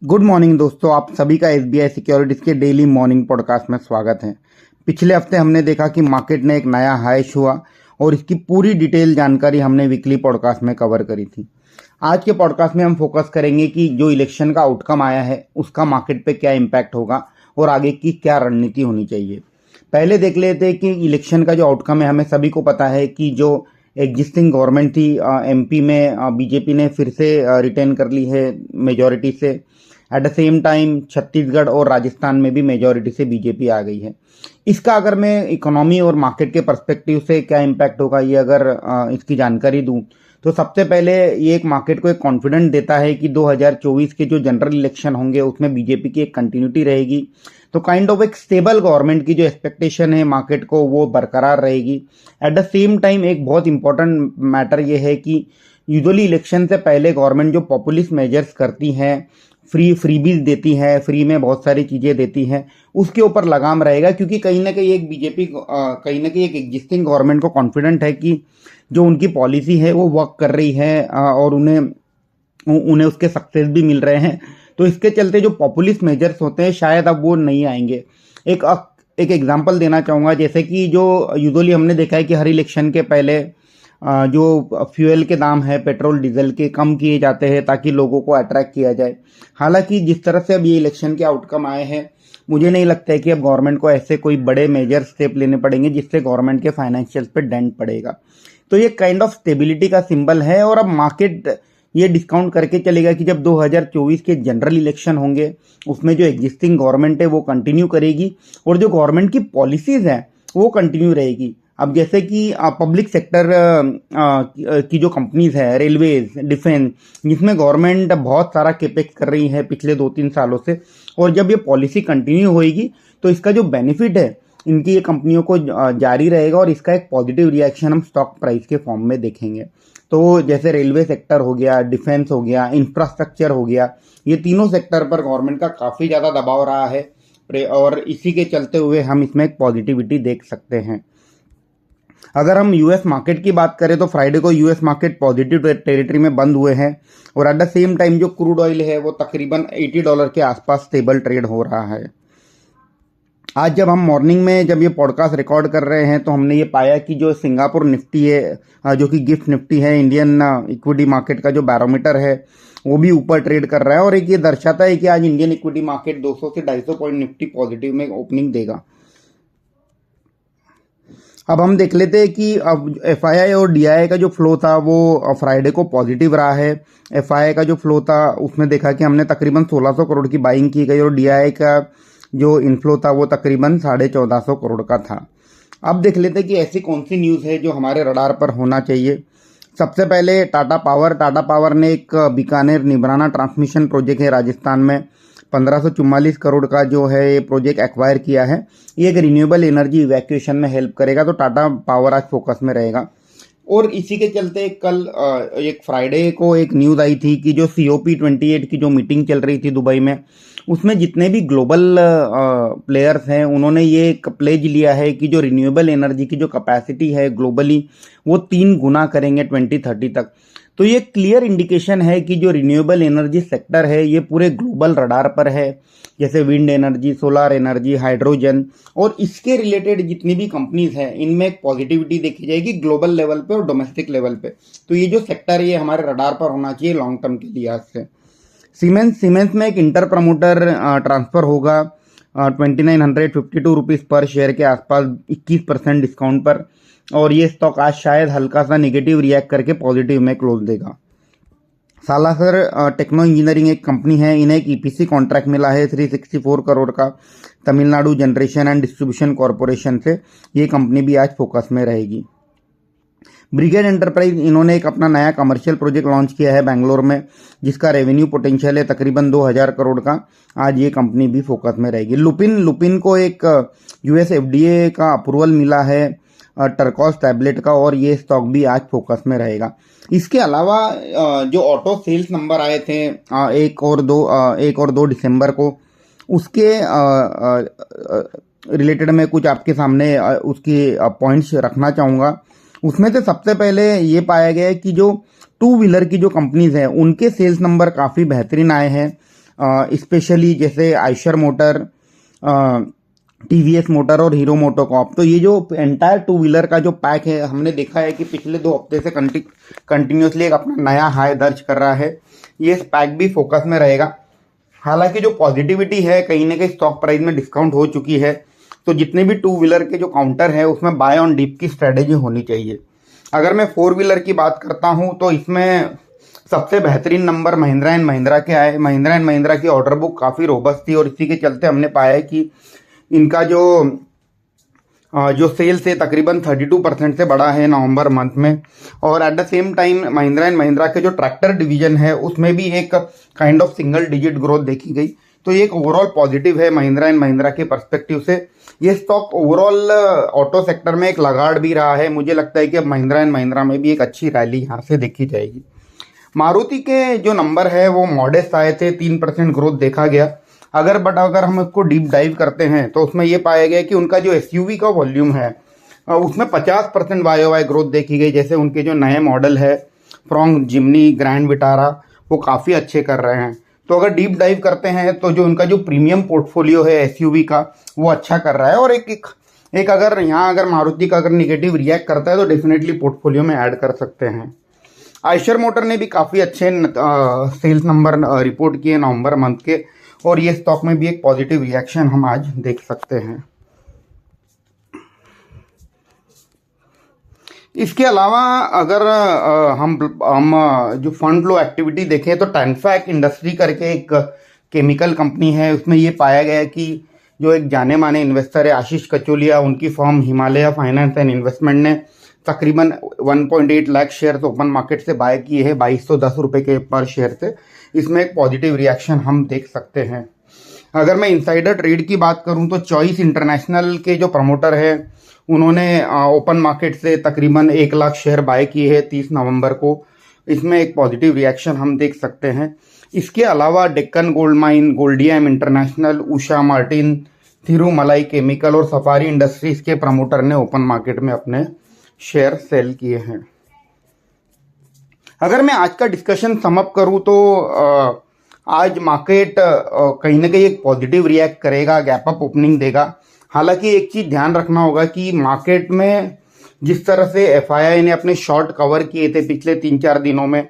Good morning दोस्तों, आप सभी का एसबीआई सिक्योरिटीज के डेली मॉर्निंग पॉडकास्ट में स्वागत है। पिछले हफ्ते हमने देखा कि मार्केट ने एक नया हाई छुआ और इसकी पूरी डिटेल जानकारी हमने वीकली पॉडकास्ट में कवर करी थी। आज के पॉडकास्ट में हम फोकस करेंगे कि जो इलेक्शन का आउटकम आया है उसका मार्केट पे क्या इम्पैक्ट होगा और आगे की क्या रणनीति होनी चाहिए। पहले देख लेते हैं कि इलेक्शन का जो आउटकम है, हमें सभी को पता है कि जो एग्जिस्टिंग गवर्नमेंट थी एमपी में बीजेपी ने फिर से रिटेन कर ली है मेजॉरिटी से। At the same time Chhattisgarh और राजस्थान में भी मेजॉरिटी से बीजेपी आ गई है। इसका अगर मैं इकोनॉमी और मार्केट के पर्सपेक्टिव से क्या इम्पैक्ट होगा ये अगर इसकी जानकारी दूं तो सबसे पहले ये एक मार्केट को एक कॉन्फिडेंट देता है कि 2024 के जो जनरल इलेक्शन होंगे उसमें बीजेपी की एक कंटिन्यूटी रहेगी। तो काइंड ऑफ एक स्टेबल गवर्नमेंट की जो एक्सपेक्टेशन है मार्केट को वो बरकरार रहेगी। एट द सेम टाइम एक बहुत इंपॉर्टेंट मैटर ये है कि यूजुअली इलेक्शन से पहले गवर्नमेंट जो पॉपुलिस्ट मेजर्स करती है, फ्रीबीज देती है, फ्री में बहुत सारी चीज़ें देती है, उसके ऊपर लगाम रहेगा। क्योंकि कहीं ना कहीं एक बीजेपी कहीं ना कहीं एक एग्जिस्टिंग गवर्नमेंट को कॉन्फिडेंट है कि जो उनकी पॉलिसी है वो वर्क कर रही है और उन्हें उन्हें उसके सक्सेस भी मिल रहे हैं। तो इसके चलते जो पॉपुलिस्ट मेजर्स होते हैं शायद अब वो नहीं आएंगे। एक एग्जांपल देना चाहूँगा, जैसे कि जो यूजुअली हमने देखा है कि हर इलेक्शन के पहले जो फ्यूल के दाम है पेट्रोल डीजल के कम किए जाते हैं ताकि लोगों को अट्रैक्ट किया जाए। हालांकि जिस तरह से अब ये इलेक्शन के आउटकम आए हैं, मुझे नहीं लगता है कि अब गवर्नमेंट को ऐसे कोई बड़े मेजर स्टेप लेने पड़ेंगे जिससे गवर्नमेंट के फाइनेंशियल पे डेंट पड़ेगा। तो ये काइंड ऑफ स्टेबिलिटी का सिंबल है और अब मार्केट ये डिस्काउंट करके चलेगा कि जब 2024 के जनरल इलेक्शन होंगे उसमें जो एग्जिस्टिंग गवर्नमेंट है वो कंटिन्यू करेगी और जो गवर्नमेंट की पॉलिसीज हैं वो कंटिन्यू रहेगी। अब जैसे कि पब्लिक सेक्टर की जो कंपनीज है, रेलवेज, डिफेंस, जिसमें गवर्नमेंट बहुत सारा केपेक्स कर रही है पिछले 2-3 सालों से, और जब ये पॉलिसी कंटिन्यू होएगी तो इसका जो बेनिफिट है इनकी ये कंपनियों को जारी रहेगा और इसका एक पॉजिटिव रिएक्शन हम स्टॉक प्राइस के फॉर्म में देखेंगे। तो जैसे रेलवे सेक्टर हो गया, डिफेंस हो गया, इंफ्रास्ट्रक्चर हो गया, ये तीनों सेक्टर पर गवर्नमेंट का काफ़ी ज़्यादा दबाव रहा है और इसी के चलते हुए हम इसमें एक पॉजिटिविटी देख सकते हैं। अगर हम यूएस मार्केट की बात करें तो फ्राइडे को यूएस मार्केट पॉजिटिव टेरिटरी में बंद हुए हैं और एट द सेम टाइम जो क्रूड ऑयल है वो तकरीबन $80 के आसपास स्टेबल ट्रेड हो रहा है। आज जब हम मॉर्निंग में जब ये पॉडकास्ट रिकॉर्ड कर रहे हैं तो हमने ये पाया कि जो सिंगापुर निफ्टी है, जो कि गिफ्ट निफ्टी है, इंडियन इक्विटी मार्केट का जो बैरोमीटर है, वो भी ऊपर ट्रेड कर रहा है और एक ये दर्शाता है कि आज इंडियन इक्विटी मार्केट 200 से 250 पॉइंट निफ्टी पॉजिटिव में ओपनिंग देगा। अब हम देख लेते हैं कि अब एफआईआई और डीआईआई का जो फ्लो था वो फ्राइडे को पॉजिटिव रहा है। एफआईआई का जो फ्लो था उसमें देखा कि हमने तकरीबन 1600 करोड़ की बाइंग की गई और डीआईआई का जो इनफ्लो था वो तकरीबन 1450 करोड़ का था। अब देख लेते हैं कि ऐसी कौन सी न्यूज़ है जो हमारे रडार पर होना चाहिए। सबसे पहले टाटा पावर ने एक बीकानेर निब्राना ट्रांसमिशन प्रोजेक्ट है राजस्थान में, 1544 करोड़ का जो है ये प्रोजेक्ट एक्वायर किया है। ये एक रिन्यूएबल एनर्जी इवैक्यूएशन में हेल्प करेगा, तो टाटा पावर आज फोकस में रहेगा। और इसी के चलते कल एक फ्राइडे को एक न्यूज़ आई थी कि जो COP28 की जो मीटिंग चल रही थी दुबई में, उसमें जितने भी ग्लोबल प्लेयर्स हैं उन्होंने ये एक प्लेज लिया है कि जो रिन्यूएबल एनर्जी की जो कैपेसिटी है ग्लोबली वो 3 गुना करेंगे 2030 तक। तो ये क्लियर इंडिकेशन है कि जो रिन्यूएबल एनर्जी सेक्टर है ये पूरे ग्लोबल रडार पर है, जैसे wind energy, solar energy, hydrogen और इसके रिलेटेड जितनी भी कंपनीज हैं इनमें एक पॉजिटिविटी देखी जाएगी ग्लोबल लेवल पे और डोमेस्टिक लेवल पे। तो ये जो सेक्टर है ये हमारे रडार पर होना चाहिए लॉन्ग टर्म के लिहाज से। सीमेंस में एक इंटर प्रमोटर ट्रांसफर होगा 2952 रुपीज़ पर शेयर के आसपास 21% डिस्काउंट पर, और ये स्टॉक आज शायद हल्का सा नेगेटिव रिएक्ट करके पॉजिटिव में क्लोज देगा। सालासर टेक्नो इंजीनियरिंग एक कंपनी है, इन्हें एक EPC कॉन्ट्रैक्ट मिला है 364 करोड़ का Tamil Nadu generation and distribution corporation से। ये कंपनी भी आज फोकस में रहेगी। ब्रिगेड एंटरप्राइज, इन्होंने एक अपना नया कमर्शियल प्रोजेक्ट लॉन्च किया है बेंगलोर में जिसका रेवेन्यू पोटेंशियल है तकरीबन 2000 करोड़ का। आज ये कंपनी भी फोकस में रहेगी। लुपिन को एक US FDA का अप्रूवल मिला है टर्कॉस टैबलेट का, और ये स्टॉक भी आज फोकस में रहेगा। इसके अलावा जो ऑटो सेल्स नंबर आए थे 1 और 2 दिसंबर को, उसके रिलेटेड मैं कुछ आपके सामने उसके पॉइंट्स रखना चाहूँगा। उसमें से सबसे पहले ये पाया गया है कि जो 2 व्हीलर की जो कंपनीज हैं उनके सेल्स नंबर काफ़ी बेहतरीन आए हैं। स्पेशली जैसे आयशर मोटर, टीवीएस मोटर और हीरो मोटोकॉर्प। तो ये जो एंटायर टू व्हीलर का जो पैक है, हमने देखा है कि पिछले 2 हफ्ते से कंटिन्यूसली एक अपना नया हाई दर्ज कर रहा है। ये पैक भी फोकस में रहेगा। हालांकि जो पॉजिटिविटी है, कहीं ना कहीं स्टॉक प्राइस में डिस्काउंट हो चुकी है, तो जितने भी टू व्हीलर के जो काउंटर है उसमें बाय ऑन डिप की स्ट्रेटेजी होनी चाहिए। अगर मैं फोर व्हीलर की बात करता हूं तो इसमें सबसे बेहतरीन नंबर महिंद्रा एंड महिंद्रा के आए। महिंद्रा एंड महिंद्रा की ऑर्डर बुक काफ़ी रोबस्ट थी और इसी के चलते हमने पाया है कि इनका जो सेल्स है तकरीबन 32% से बढ़ा है नवंबर मंथ में। और at the same time Mahindra and Mahindra के जो ट्रैक्टर डिवीजन है उसमें भी एक kind of single digit growth देखी गई। तो ये एक ओवरऑल पॉजिटिव है महिंद्रा एंड महिंद्रा के पर्सपेक्टिव से। ये स्टॉक ओवरऑल ऑटो सेक्टर में एक लगाड़ भी रहा है। मुझे लगता है कि अब महिंद्रा एंड महिंद्रा में भी एक अच्छी रैली यहाँ से देखी जाएगी। मारुति के जो नंबर है वो मॉडेस्ट आए थे, 3% ग्रोथ देखा गया। अगर हम इसको डीप डाइव करते हैं तो उसमें ये पाया गया कि उनका जो एसयूवी का वॉल्यूम है उसमें 50% वाई ग्रोथ देखी गई। जैसे उनके जो नए मॉडल है फ्रॉन्ग, जिमनी, ग्रैंड विटारा, वो काफ़ी अच्छे कर रहे हैं। तो अगर डीप डाइव करते हैं तो जो उनका जो प्रीमियम पोर्टफोलियो है एसयूवी का वो अच्छा कर रहा है। और एक अगर मारुति का अगर निगेटिव रिएक्ट करता है तो डेफिनेटली पोर्टफोलियो में ऐड कर सकते हैं। आयशर मोटर ने भी काफ़ी अच्छे सेल्स नंबर रिपोर्ट किए नवंबर मंथ के, और ये स्टॉक में भी एक पॉजिटिव रिएक्शन हम आज देख सकते हैं। इसके अलावा अगर हम जो फंड फ्लो एक्टिविटी देखें तो टैनफैक इंडस्ट्री करके एक केमिकल कंपनी है, उसमें ये पाया गया कि जो एक जाने माने इन्वेस्टर है आशीष कचोलिया, उनकी firm Himalaya finance and investment ने तकरीबन 1.8 लाख शेयर ओपन मार्केट से बाय किए हैं 2210 रुपये के पर शेयर से। इसमें एक पॉजिटिव रिएक्शन हम देख सकते हैं। अगर मैं इनसाइडर ट्रेड की बात करूं तो चॉइस इंटरनेशनल के जो प्रमोटर है उन्होंने ओपन मार्केट से तकरीबन 1 लाख शेयर बाय किए हैं 30 नवंबर को। इसमें एक पॉजिटिव रिएक्शन हम देख सकते हैं। इसके अलावा Deccan gold mine, Goldiam international, Usha Martin, Thirumalai chemical और सफारी इंडस्ट्रीज के प्रमोटर ने ओपन मार्केट में अपने शेयर सेल किए हैं। अगर मैं आज का डिस्कशन समअप करूं तो आज मार्केट कहीं ना कहीं एक पॉजिटिव रिएक्ट करेगा, गैप अप ओपनिंग देगा। हालांकि एक चीज़ ध्यान रखना होगा कि मार्केट में जिस तरह से एफआईआई ने अपने शॉर्ट कवर किए थे पिछले 3-4 दिनों में,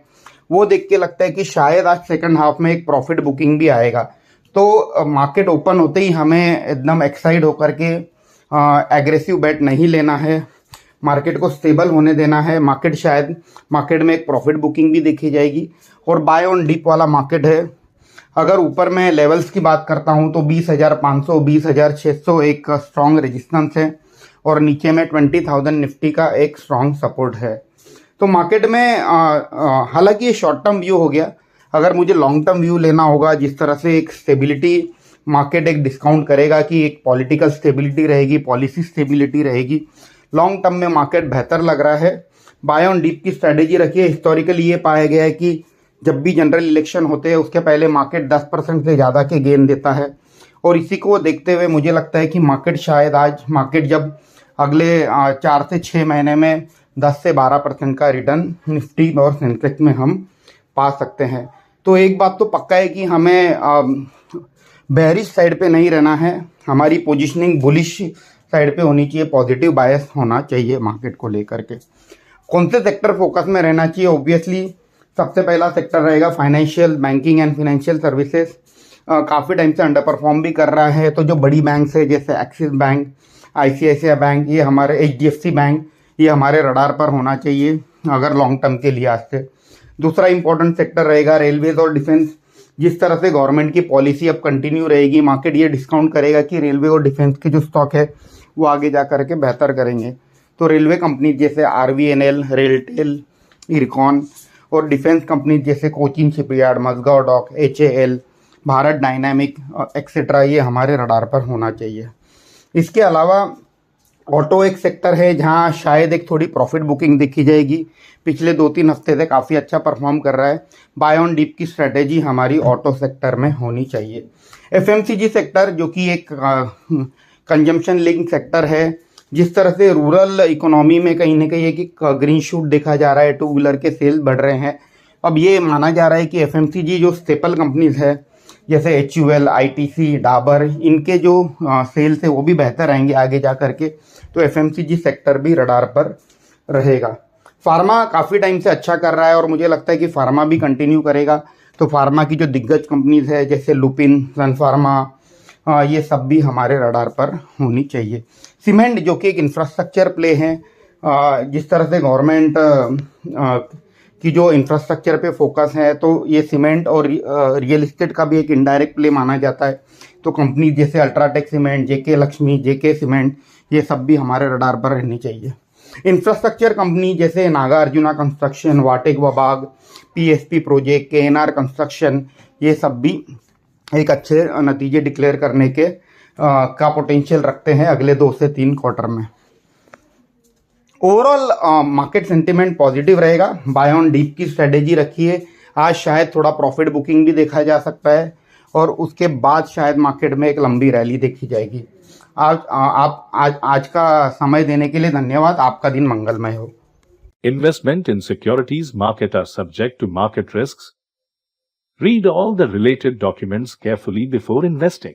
वो देख के लगता है कि शायद आज सेकंड हाफ में एक प्रॉफिट बुकिंग भी आएगा। तो मार्केट ओपन होते ही हमें एकदम एक्साइट होकर के एग्रेसिव बेट नहीं लेना है, मार्केट को स्टेबल होने देना है। मार्केट में एक प्रॉफिट बुकिंग भी देखी जाएगी और बाय ऑन डिप वाला मार्केट है। अगर ऊपर में लेवल्स की बात करता हूं तो 20,500, 20,600 एक स्ट्रॉन्ग रेजिस्टेंस है और नीचे में 20,000 निफ्टी का एक स्ट्रॉन्ग सपोर्ट है। तो मार्केट में हालांकि ये शॉर्ट टर्म व्यू हो गया। अगर मुझे लॉन्ग टर्म व्यू लेना होगा, जिस तरह से एक स्टेबिलिटी मार्केट एक डिस्काउंट करेगा कि एक पॉलिटिकल स्टेबिलिटी रहेगी, पॉलिसी स्टेबिलिटी रहेगी, लॉन्ग टर्म में मार्केट बेहतर लग रहा है। बाय ऑन डीप की स्ट्रेटेजी रखिए। हिस्टोरिकली ये पाया गया है कि जब भी जनरल इलेक्शन होते हैं उसके पहले मार्केट 10% से ज़्यादा के गेन देता है, और इसी को देखते हुए मुझे लगता है कि मार्केट जब अगले 4 से 6 महीने में 10 से 12% का रिटर्न निफ्टी और सेंसेक्स में हम पा सकते हैं। तो एक बात तो पक्का है कि हमें बेयरिश साइड पे नहीं रहना है, हमारी पोजीशनिंग बुलिश साइड पे होनी चाहिए, पॉजिटिव बायस होना चाहिए मार्केट को लेकर के। कौन से सेक्टर फोकस में रहना चाहिए? ऑब्वियसली सबसे पहला सेक्टर रहेगा financial, banking and financial services. काफ़ी टाइम से अंडर परफॉर्म भी कर रहा है। तो जो बड़ी बैंक है जैसे एक्सिस बैंक, आईसीआईसीआई बैंक, ये हमारे एचडीएफसी बैंक, ये हमारे रडार पर होना चाहिए अगर लॉन्ग टर्म के लिहाज से। दूसरा इंपॉर्टेंट सेक्टर रहेगा रेलवेज और डिफेंस। जिस तरह से गवर्नमेंट की पॉलिसी अब कंटिन्यू रहेगी, मार्केट ये डिस्काउंट करेगा कि रेलवे और डिफेंस के जो स्टॉक है वो आगे जा करके बेहतर करेंगे। तो रेलवे कंपनी जैसे आरवीएनएल, रेलटेल, इरकॉन, और डिफेंस कंपनी जैसे Cochin shipyard, Mazagon dock, HAL, Bharat dynamic etcetera, ये हमारे रडार पर होना चाहिए। इसके अलावा ऑटो एक सेक्टर है जहां शायद एक थोड़ी प्रॉफिट बुकिंग देखी जाएगी। पिछले 2-3 हफ्ते से काफ़ी अच्छा परफॉर्म कर रहा है। बाय ऑन डिप की स्ट्रेटेजी हमारी ऑटो सेक्टर में होनी चाहिए। एफएमसीजी सेक्टर जो कि एक कंजम्पशन लिंक सेक्टर है, जिस तरह से रूरल इकोनॉमी में कहीं ना कहीं एक ग्रीन शूट देखा जा रहा है, टू व्हीलर के सेल्स बढ़ रहे हैं। अब ये माना जा रहा है कि एफएमसीजी जो स्टेपल कंपनीज है जैसे HUL, ITC, डाबर, इनके जो सेल्स है वो भी बेहतर आएंगे आगे जा करके, तो FMCG सेक्टर भी रडार पर रहेगा। फार्मा काफ़ी टाइम से अच्छा कर रहा है और मुझे लगता है कि फार्मा भी कंटिन्यू करेगा। तो फार्मा की जो दिग्गज कंपनीज है जैसे लुपिन, सन फार्मा, ये सब भी हमारे रडार पर होनी चाहिए। सीमेंट जो कि एक इंफ्रास्ट्रक्चर प्ले है, जिस तरह से गवर्नमेंट की जो इंफ्रास्ट्रक्चर पे फोकस है, तो ये सीमेंट और रियल एस्टेट का भी एक इनडायरेक्ट प्ले माना जाता है। तो कंपनी जैसे UltraTech cement, JK Lakshmi, JK cement, ये सब भी हमारे रडार पर रहनी चाहिए। इंफ्रास्ट्रक्चर कंपनी जैसे नागार्जुना कंस्ट्रक्शन, वाटेक Wabag, PSP project, KNR construction, ये सब भी एक अच्छे नतीजे डिक्लेयर करने के का पोटेंशियल रखते हैं अगले 2 से 3 क्वार्टर में। ओवरऑल मार्केट सेंटिमेंट पॉजिटिव रहेगा। बाय ऑन डीप की स्ट्रेटेजी रखिए। आज शायद थोड़ा प्रॉफिट बुकिंग भी देखा जा सकता है और उसके बाद शायद मार्केट में एक लंबी रैली देखी जाएगी। आज का समय देने के लिए धन्यवाद। आपका दिन मंगलमय हो। Investment in securities market are subject to market risks. Read all the related documents carefully before investing.